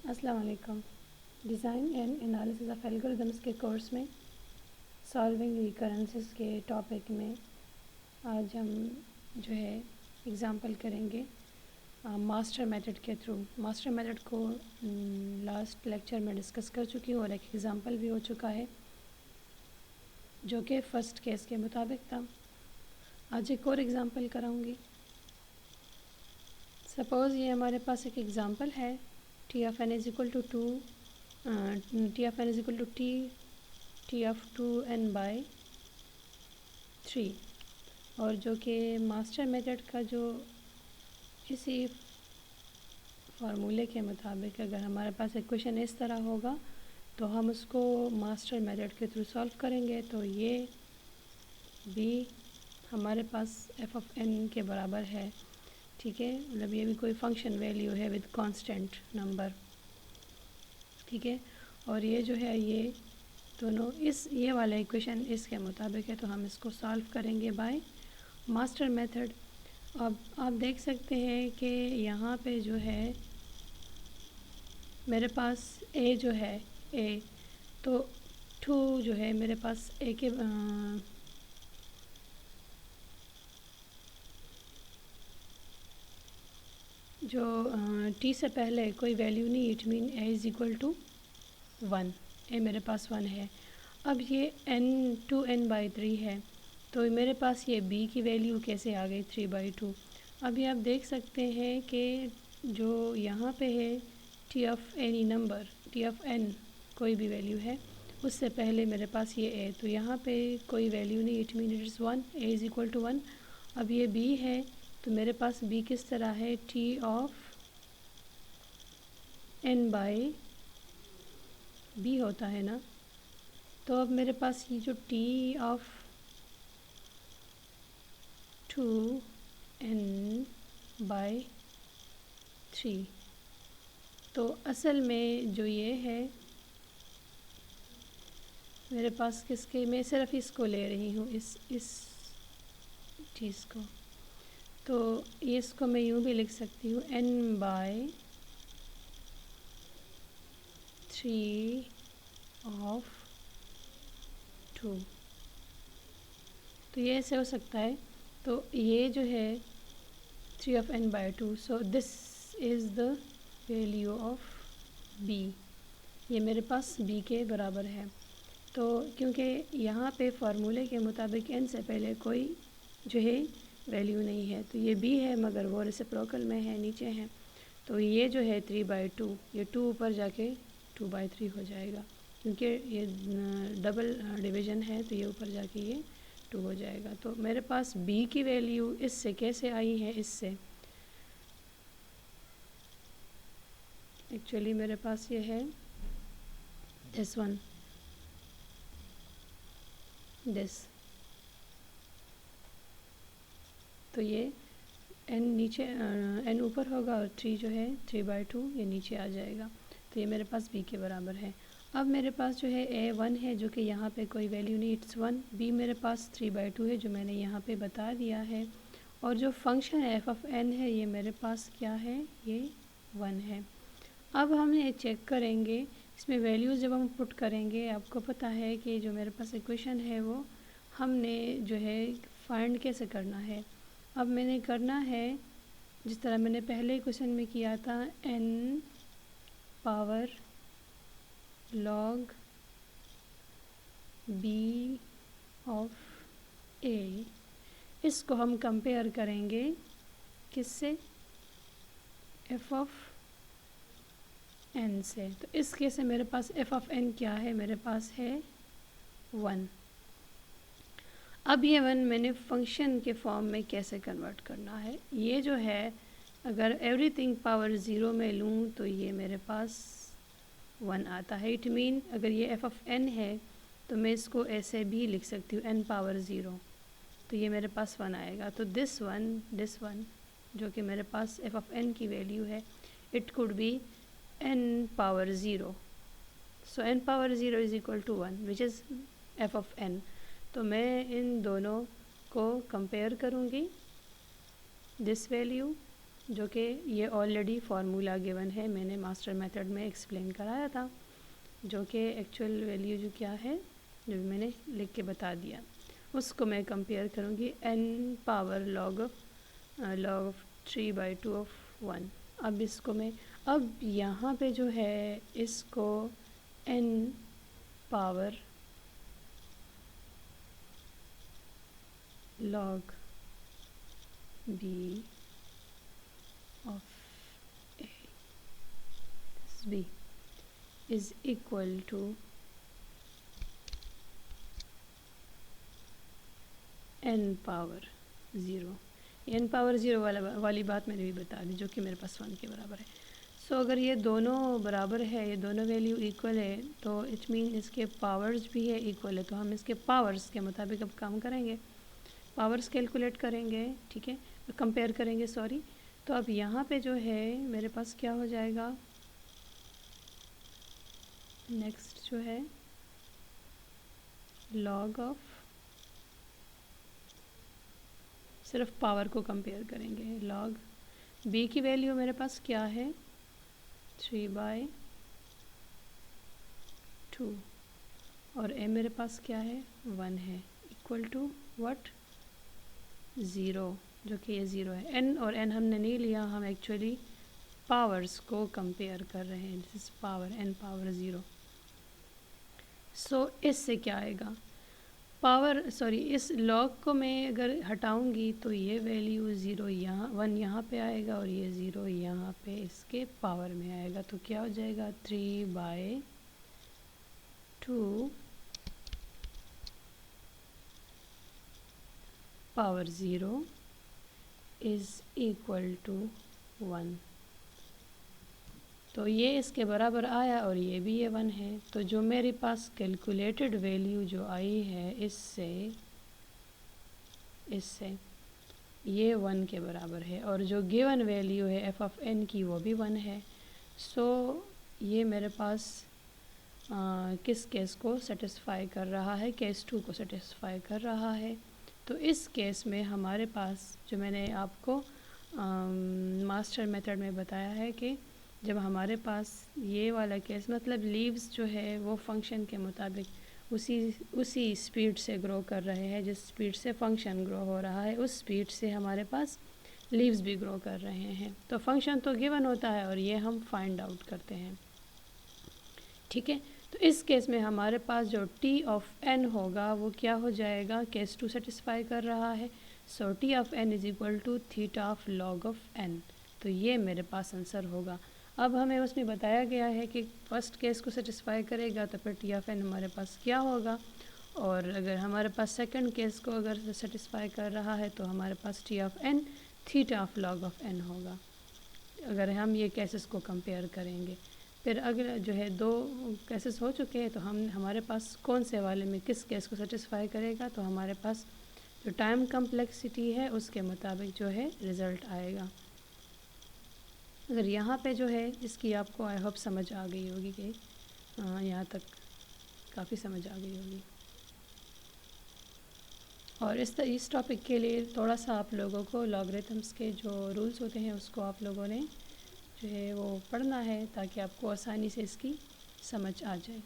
अस्सलाम वालेकुम। Design and analysis of algorithms के कोर्स में सॉल्विंग रिकरेंसेस के टॉपिक में आज हम जो है एग्ज़ाम्पल करेंगे मास्टर मेथड के थ्रू। मास्टर मेथड को लास्ट लेक्चर में डिस्कस कर चुकी हूँ और एक एग्ज़ाम्पल भी हो चुका है जो कि फ़र्स्ट केस के मुताबिक था। आज एक और एग्ज़ाम्पल कराऊँगी। सपोज़ ये हमारे पास एक एग्ज़ाम्पल है T of N is equal to two T of N is equal to T of 2n by 3 और जो कि मास्टर मेथड का जो इसी फार्मूले के मुताबिक अगर हमारे पास इक्वेशन इस तरह होगा तो हम उसको मास्टर मेथड के थ्रू सॉल्व करेंगे। तो ये भी हमारे पास एफ ऑफ एन के बराबर है, ठीक है। मतलब ये भी कोई फंक्शन वैल्यू है विद कांस्टेंट नंबर, ठीक है। और ये जो है ये दोनों ये वाला इक्वेशन इसके मुताबिक है, तो हम इसको सॉल्व करेंगे बाय मास्टर मेथड। अब आप देख सकते हैं कि यहाँ पे जो है मेरे पास ए जो है ए, तो 2 जो है मेरे पास ए के जो टी से पहले कोई वैल्यू नहीं, it mean A is equal to 1, A मेरे पास 1 है। अब ये n 2n/3 है, तो मेरे पास ये b की वैल्यू कैसे आ गई 3/2। अभी आप देख सकते हैं कि जो यहाँ पे है t of any number, t of n कोई भी वैल्यू है, उससे पहले मेरे पास ये a, तो यहाँ पे कोई वैल्यू नहीं, it mean it is 1, a is equal to 1। अब ये b है तो मेरे पास b किस तरह है, t ऑफ n/b होता है ना। तो अब मेरे पास ये जो t ऑफ 2n/3, तो असल में जो ये है मेरे पास किसके, मैं सिर्फ इसको ले रही हूँ, इस चीज़ को। तो इसको मैं यूँ भी लिख सकती हूँ n/3 ऑफ 2, तो ये ऐसे हो सकता है। तो ये जो है 3 of n/2, so this is the value of b, ये मेरे पास b के बराबर है। तो क्योंकि यहाँ पे फार्मूले के मुताबिक n से पहले कोई जो है वैल्यू नहीं है, तो ये b है मगर वो रेसिप्रोकल में है, नीचे है। तो ये जो है 3/2, ये 2 ऊपर जाके 2/3 हो जाएगा, क्योंकि ये डबल डिवीज़न है, तो ये ऊपर जाके ये 2 हो जाएगा। तो मेरे पास b की वैल्यू इससे कैसे आई है, इससे एक्चुअली मेरे पास ये है दिस वन, दिस, तो ये n नीचे n ऊपर होगा और 3 जो है 3/2 ये नीचे आ जाएगा, तो ये मेरे पास b के बराबर है। अब मेरे पास जो है a 1 है जो कि यहाँ पे कोई वैल्यू नहीं, इट्स 1। b मेरे पास 3/2 है जो मैंने यहाँ पे बता दिया है, और जो फंक्शन है f ऑफ n है ये मेरे पास क्या है, ये 1 है। अब हम ये चेक करेंगे, इसमें वैल्यूज़ जब हम पुट करेंगे, आपको पता है कि जो मेरे पास इक्वेशन है वो हमने जो है फाइंड कैसे करना है। अब मैंने करना है जिस तरह मैंने पहले क्वेश्चन में किया था, n power log b of a, इसको हम कंपेयर करेंगे किससे, f ऑफ n से। तो इस केस में मेरे पास f ऑफ n क्या है, मेरे पास है 1। अब ये 1 मैंने फंक्शन के फॉर्म में कैसे कन्वर्ट करना है, ये जो है अगर एवरीथिंग पावर 0 में लूँ तो ये मेरे पास 1 आता है। इट मीन अगर ये f ऑफ n है तो मैं इसको ऐसे भी लिख सकती हूँ n पावर 0, तो ये मेरे पास 1 आएगा। तो दिस वन जो कि मेरे पास f ऑफ n की वैल्यू है, it could be n power 0, so n power 0 is equal to 1 which is f of n। तो मैं इन दोनों को कंपेयर करूँगी, दिस वैल्यू जो कि ये ऑलरेडी फार्मूला गिवन है, मैंने मास्टर मेथड में एक्सप्लेन कराया था, जो कि एक्चुअल वैल्यू जो क्या है जो मैंने लिख के बता दिया, उसको मैं कंपेयर करूँगी n power log of 3/2 of 1। अब इसको मैं अब यहाँ पे जो है इसको n power log b of a this b is equal to n power 0। n power 0 वाली बात मैंने भी बता दी, जो कि मेरे पास 1 के बराबर है। सो अगर ये दोनों बराबर है, ये दोनों वैल्यू इक्वल है, तो इट मीन इसके पावर्स भी है इक्वल है, तो हम इसके पावर्स के मुताबिक अब काम करेंगे, पावर्स कैलकुलेट करेंगे, ठीक है, कंपेयर करेंगे, सॉरी। तो अब यहाँ पे जो है मेरे पास क्या हो जाएगा, नेक्स्ट जो है लॉग ऑफ, सिर्फ पावर को कंपेयर करेंगे, लॉग b की वैल्यू मेरे पास क्या है 3/2 और a मेरे पास क्या है 1 है, इक्वल टू व्हाट 0, जो कि ये 0 है। n और n हमने नहीं लिया, हम एक्चुअली पावर्स को कंपेयर कर रहे हैं, this is power n power 0। सो इससे क्या आएगा, पावर सॉरी इस लॉग को मैं अगर हटाऊंगी तो ये वैल्यू 0 यहाँ 1 यहाँ पे आएगा और ये 0 यहाँ पे इसके पावर में आएगा, तो क्या हो जाएगा 3/2 पावर 0 इज़ इक्वल टू 1। तो ये इसके बराबर आया और ये भी ये 1 है, तो जो मेरे पास कैलकुलेटेड वैल्यू जो आई है इससे ये 1 के बराबर है, और जो गिवन वैल्यू है f ऑफ n की वो भी 1 है। सो ये मेरे पास किस केस को सेटिस्फाई कर रहा है, केस 2 को सेटिस्फाई कर रहा है। तो इस केस में हमारे पास जो मैंने आपको मास्टर मेथड में बताया है कि जब हमारे पास ये वाला केस मतलब लीव्स जो है वो फंक्शन के मुताबिक उसी स्पीड से ग्रो कर रहे हैं, जिस स्पीड से फंक्शन ग्रो हो रहा है उस स्पीड से हमारे पास लीव्स भी ग्रो कर रहे हैं। तो फंक्शन तो गिवन होता है और ये हम फाइंड आउट करते हैं, ठीक है। तो इस केस में हमारे पास जो t ऑफ n होगा वो क्या हो जाएगा, केस 2 सेटिस्फाई कर रहा है। So t of n is equal to theta of log of n, तो ये मेरे पास आंसर होगा। अब हमें उसमें बताया गया है कि फर्स्ट केस को सेटिस्फाई करेगा तो फिर टी ऑफ एन हमारे पास क्या होगा, और अगर हमारे पास सेकंड केस को अगर सेटिस्फाई कर रहा है तो हमारे पास T of N theta of log of N होगा, अगर हम ये केसेस को कंपेयर करेंगे। फिर अगर जो है 2 केसेस हो चुके हैं तो हमारे पास कौन से वाले में किस केस को सेटिस्फाई करेगा, तो हमारे पास जो टाइम कम्प्लेक्सिटी है उसके मुताबिक जो है रिज़ल्ट आएगा। अगर यहाँ पे जो है इसकी आपको आई होप समझ आ गई होगी कि यहाँ तक काफ़ी समझ आ गई होगी। और इस टॉपिक के लिए थोड़ा सा आप लोगों को लॉगरिथम्स के जो रूल्स होते हैं उसको आप लोगों ने जो है वो पढ़ना है ताकि आपको आसानी से इसकी समझ आ जाए।